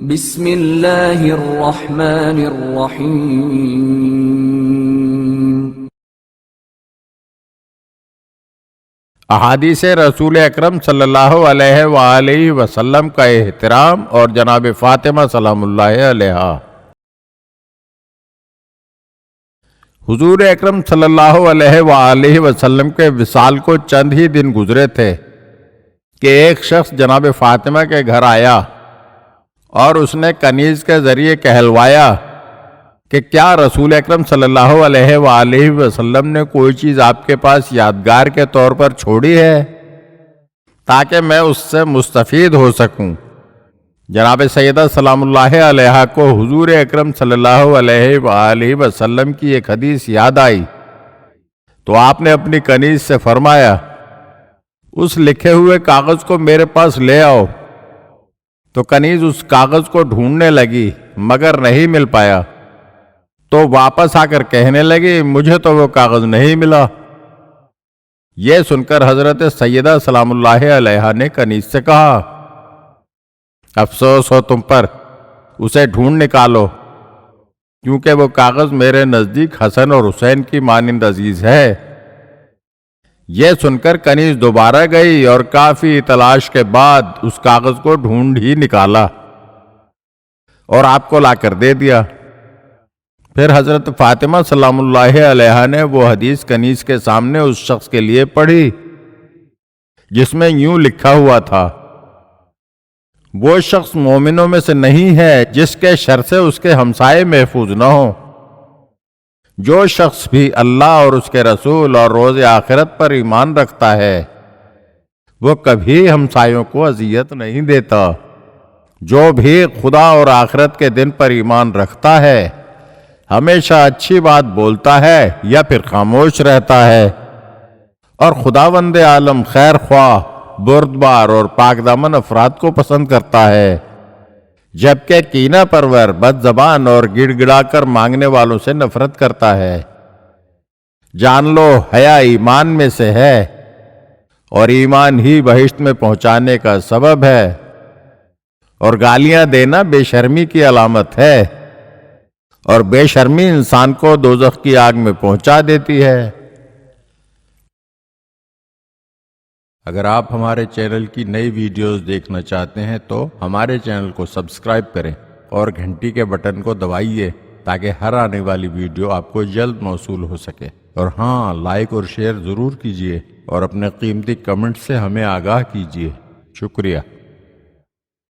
بسم اللہ الرحمن الرحیم۔ احادیث رسول اکرم صلی اللہ علیہ وآلہ وسلم کا احترام اور جناب فاطمہ سلام اللہ علیہا۔ حضور اکرم صلی اللہ علیہ وآلہ وسلم کے وصال کو چند ہی دن گزرے تھے کہ ایک شخص جناب فاطمہ کے گھر آیا اور اس نے کنیز کے ذریعے کہلوایا کہ کیا رسول اکرم صلی اللہ علیہ وآلہ وسلم نے کوئی چیز آپ کے پاس یادگار کے طور پر چھوڑی ہے تاکہ میں اس سے مستفید ہو سکوں۔ جناب سیدہ سلام اللہ علیہا کو حضور اکرم صلی اللہ علیہ وآلہ وسلم کی ایک حدیث یاد آئی تو آپ نے اپنی کنیز سے فرمایا، اس لکھے ہوئے کاغذ کو میرے پاس لے آؤ۔ تو کنیز اس کاغذ کو ڈھونڈنے لگی مگر نہیں مل پایا، تو واپس آ کر کہنے لگی مجھے تو وہ کاغذ نہیں ملا۔ یہ سن کر حضرت سیدہ سلام اللہ علیہا نے کنیز سے کہا، افسوس ہو تم پر، اسے ڈھونڈ نکالو، کیونکہ وہ کاغذ میرے نزدیک حسن اور حسین کی مانند عزیز ہے۔ یہ سن کر کنیز دوبارہ گئی اور کافی تلاش کے بعد اس کاغذ کو ڈھونڈ ہی نکالا اور آپ کو لا کر دے دیا۔ پھر حضرت فاطمہ سلام اللہ علیہا نے وہ حدیث کنیز کے سامنے اس شخص کے لیے پڑھی جس میں یوں لکھا ہوا تھا، وہ شخص مومنوں میں سے نہیں ہے جس کے شر سے اس کے ہمسائے محفوظ نہ ہوں۔ جو شخص بھی اللہ اور اس کے رسول اور روز آخرت پر ایمان رکھتا ہے وہ کبھی ہمسایوں کو اذیت نہیں دیتا۔ جو بھی خدا اور آخرت کے دن پر ایمان رکھتا ہے ہمیشہ اچھی بات بولتا ہے یا پھر خاموش رہتا ہے، اور خداوند عالم خیر خواہ، بردبار اور پاک دامن افراد کو پسند کرتا ہے، جبکہ کینہ پرور، بد زبان اور گڑ گڑا کر مانگنے والوں سے نفرت کرتا ہے۔ جان لو حیا ایمان میں سے ہے اور ایمان ہی بہشت میں پہنچانے کا سبب ہے، اور گالیاں دینا بے شرمی کی علامت ہے، اور بے شرمی انسان کو دوزخ کی آگ میں پہنچا دیتی ہے۔ اگر آپ ہمارے چینل کی نئی ویڈیوز دیکھنا چاہتے ہیں تو ہمارے چینل کو سبسکرائب کریں اور گھنٹی کے بٹن کو دبائیے تاکہ ہر آنے والی ویڈیو آپ کو جلد موصول ہو سکے، اور ہاں، لائک اور شیئر ضرور کیجیے اور اپنے قیمتی کمنٹ سے ہمیں آگاہ کیجیے۔ شکریہ۔